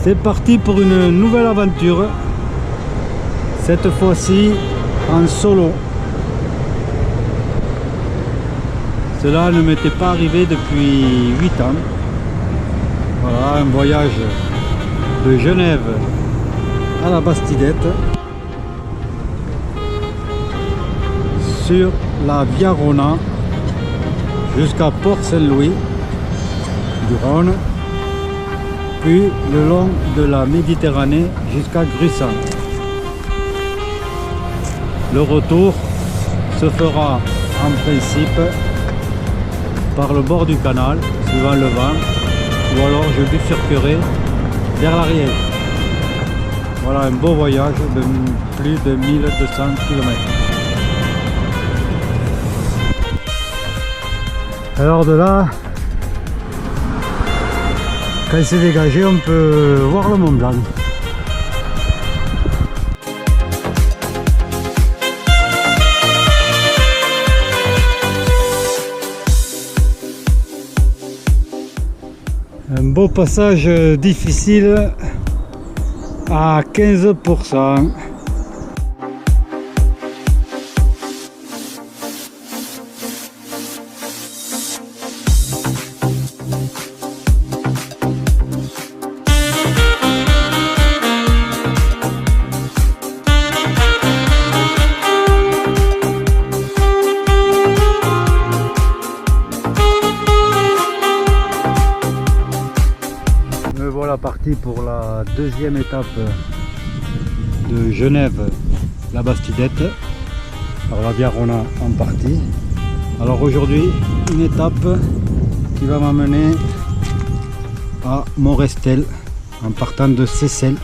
C'est parti pour une nouvelle aventure, cette fois-ci en solo. Cela ne m'était pas arrivé depuis 8 ans. Voilà, un voyage de Genève à la Bastidette sur la Via Rona jusqu'à Port-Saint-Louis du Rhône, puis le long de la Méditerranée jusqu'à Gruissan. Le retour se fera en principe par le bord du canal, suivant le vent, ou alors je bifurquerai vers l'arrière. Voilà un beau voyage de plus de 1200 km. Alors de là, quand c'est dégagé, on peut voir le Mont Blanc. Un beau passage difficile à 15%. Voilà parti pour la deuxième étape de Genève, la Bastidette, par la Via Rona en partie. Alors aujourd'hui, une étape qui va m'amener à Morestel, en partant de Seyssel,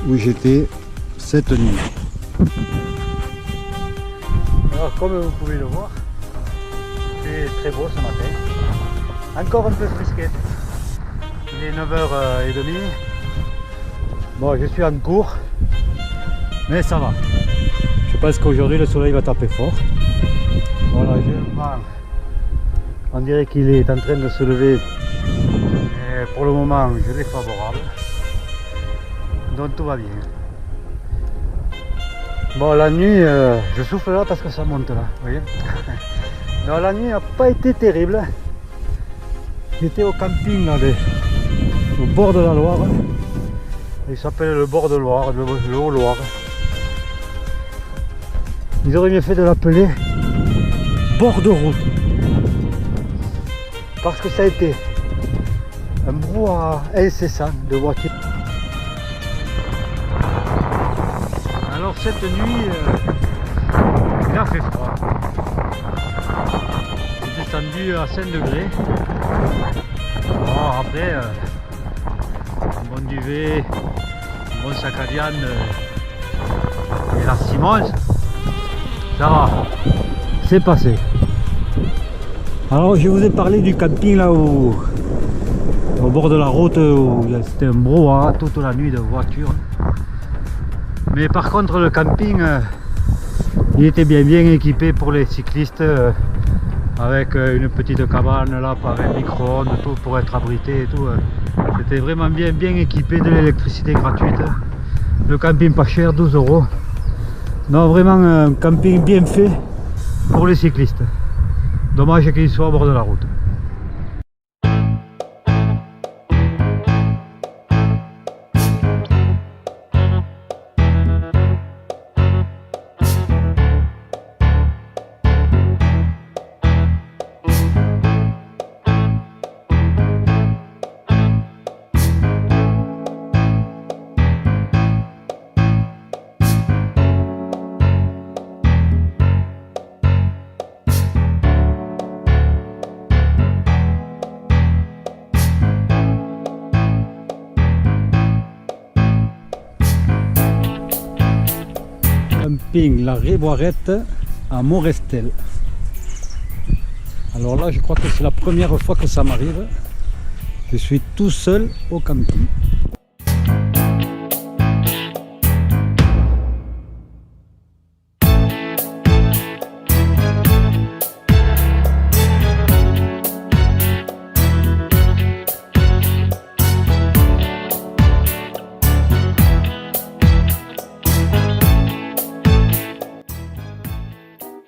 où j'étais cette nuit. Alors comme vous pouvez le voir, c'est très beau ce matin, encore un peu frisquet. Il est 9h30. Bon, je suis en cours, mais ça va. Je pense qu'aujourd'hui le soleil va taper fort. Voilà, on dirait qu'il est en train de se lever. Et pour le moment, je l'ai favorable. Donc tout va bien. Bon, la nuit, je souffle là parce que ça monte là. Vous voyez. Non, la nuit n'a pas été terrible. J'étais au camping là, au bord de la Loire. Il s'appelle le bord de Loire, le Haut-Loire. Ils auraient mieux fait de l'appeler bord de route. Parce que ça a été un brouhaha incessant de voitures. Alors cette nuit, il a fait froid. J'ai descendu à 5 degrés. Bon, après, un bon duvet, un bon sac à viande et la Simons, ça va, c'est passé. Alors je vous ai parlé du camping là où, au bord de la route, où c'était un brouhaha toute la nuit de voitures. Mais par contre le camping, il était bien équipé pour les cyclistes. Avec une petite cabane là, avec micro-ondes, tout pour être abrité et tout. C'était vraiment bien équipé, de l'électricité gratuite. Le camping pas cher, 12 €. Non, vraiment un camping bien fait pour les cyclistes. Dommage qu'il soit au bord de la route. Camping La Révoirette à Morestel. Alors là, je crois que c'est la première fois que ça m'arrive. Je suis tout seul au camping.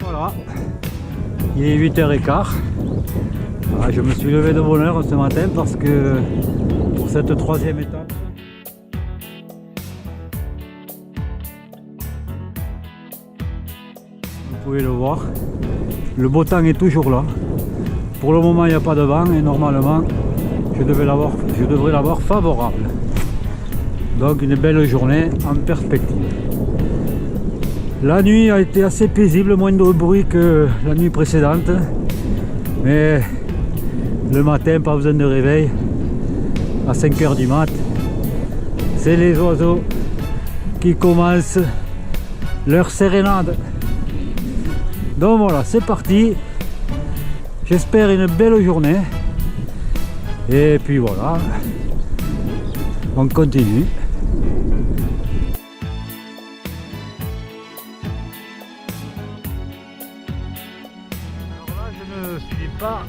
Voilà, il est 8h15. Ah, je me suis levé de bonne heure ce matin parce que pour cette troisième étape, vous pouvez le voir, le beau temps est toujours là. Pour le moment il n'y a pas de vent et normalement je devrais l'avoir favorable. Donc une belle journée en perspective. La nuit a été assez paisible, moins de bruit que la nuit précédente. Mais le matin, pas besoin de réveil. À 5h du mat, c'est les oiseaux qui commencent leur sérénade. Donc voilà, c'est parti. J'espère une belle journée. Et puis voilà, on continue. Pas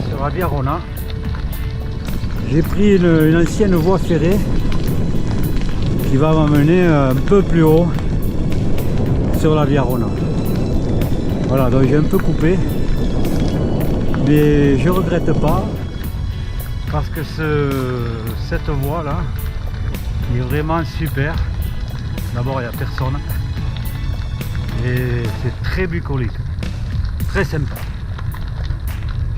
sur la Via Rona. J'ai pris une ancienne voie ferrée qui va m'amener un peu plus haut sur la Via Rona. Voilà, donc j'ai un peu coupé, mais je regrette pas parce que cette voie là est vraiment super. D'abord il n'y a personne et c'est très bucolique, très sympa.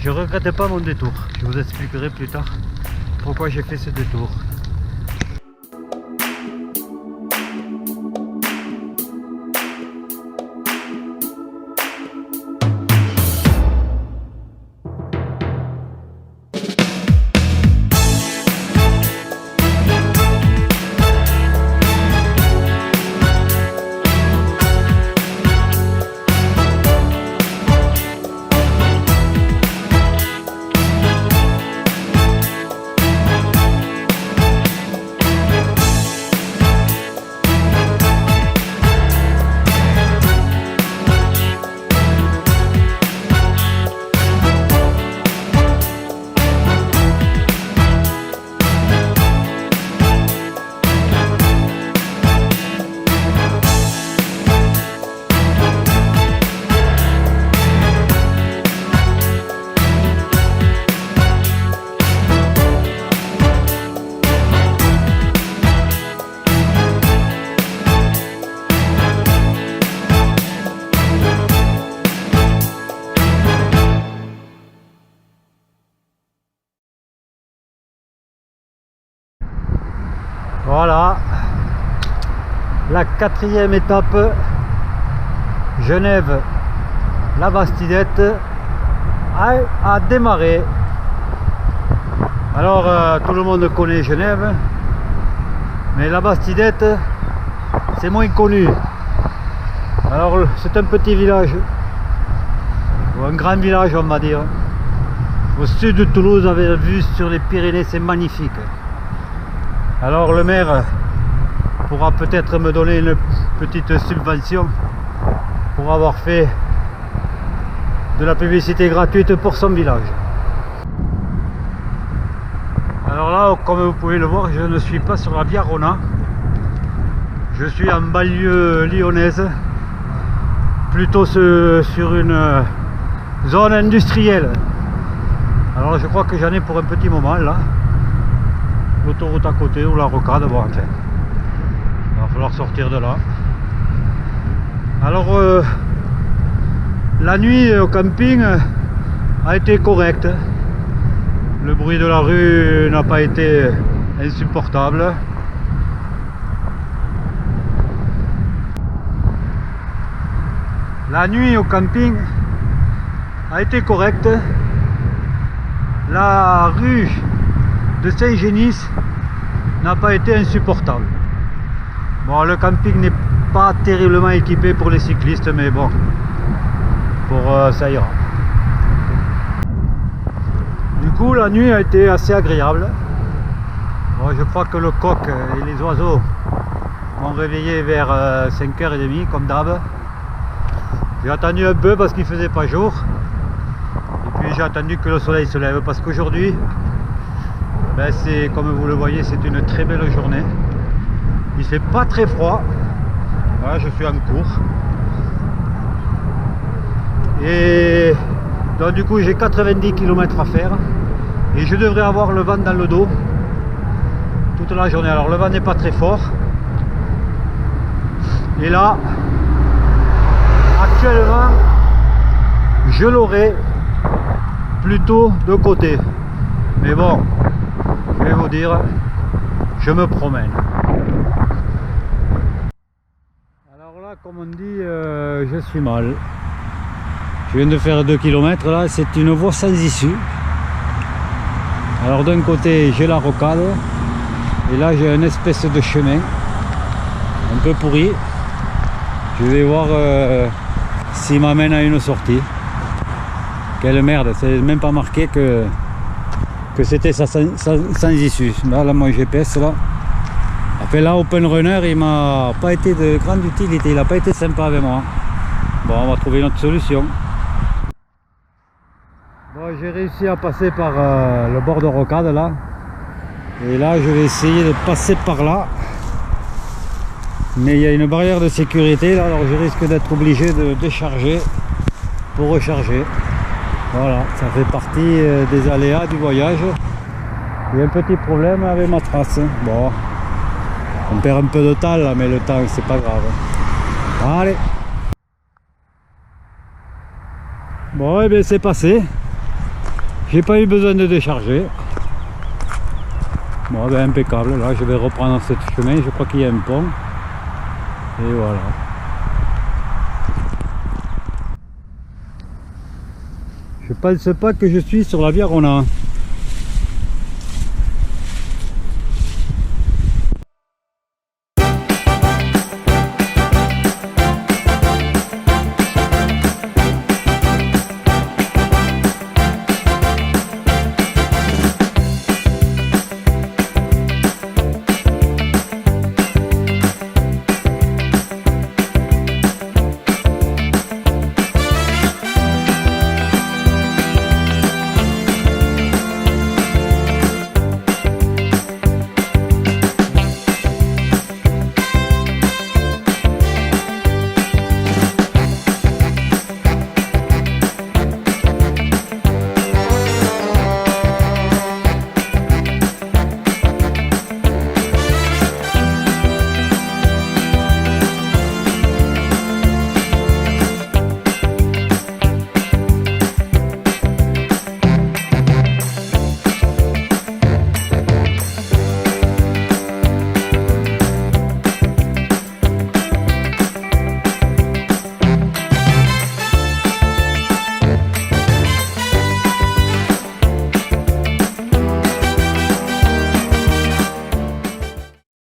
Je regrette pas mon détour, je vous expliquerai plus tard pourquoi j'ai fait ce détour. Voilà, la quatrième étape, Genève-La-Bastidette a démarré. Alors tout le monde connaît Genève, mais La-Bastidette c'est moins connu. Alors c'est un petit village, ou un grand village on va dire, au sud de Toulouse, avec la vue sur les Pyrénées, c'est magnifique. Alors le maire pourra peut-être me donner une petite subvention pour avoir fait de la publicité gratuite pour son village. Alors là, comme vous pouvez le voir, je ne suis pas sur la Via Rona. Je suis en banlieue lyonnaise, plutôt sur une zone industrielle. Alors je crois que j'en ai pour un petit moment là. L'autoroute à côté ou la rocade, bon enfin. Il va falloir sortir de là. Alors la nuit au camping a été correcte. Le bruit de la rue n'a pas été insupportable. La nuit au camping a été correcte. La rue de Saint-Génis n'a pas été insupportable. Bon, le camping pas terriblement équipé pour les cyclistes, mais bon, ça ira. Du coup, la nuit a été assez agréable. Bon, je crois que le coq et les oiseaux m'ont réveillé vers 5h30 comme d'hab. J'ai attendu un peu parce qu'il faisait pas jour. Et puis j'ai attendu que le soleil se lève parce qu'aujourd'hui, ben c'est, comme vous le voyez, c'est une très belle journée. Il fait pas très froid. Voilà, je suis en cours. Et donc du coup j'ai 90 km à faire. Et je devrais avoir le vent dans le dos toute la journée. Alors le vent n'est pas très fort. Et là, actuellement, je l'aurai plutôt de côté. Mais bon, je vais vous dire, je me promène. Alors là, comme on dit, je suis mal. Je viens de faire 2 km là, c'est une voie sans issue. Alors d'un côté, j'ai la rocade. Et là, j'ai une espèce de chemin un peu pourri. Je vais voir s'il m'amène à une sortie. Quelle merde, c'est même pas marqué que c'était sans issue. Là, mon GPS là. Après là, Open Runner, il m'a pas été de grande utilité, il n'a pas été sympa avec moi. Bon, on va trouver une autre solution. Bon, j'ai réussi à passer par le bord de rocade là. Et là, je vais essayer de passer par là. Mais il y a une barrière de sécurité là, alors je risque d'être obligé de décharger pour recharger. Voilà, ça fait partie des aléas du voyage. Il y a un petit problème avec ma trace. Bon, on perd un peu de temps là, mais le temps c'est pas grave. Allez. Bon, et bien c'est passé. J'ai pas eu besoin de décharger. Bon, ben impeccable. Là, je vais reprendre ce chemin. Je crois qu'il y a un pont. Et voilà. Je pense pas que je suis sur la Via Rona.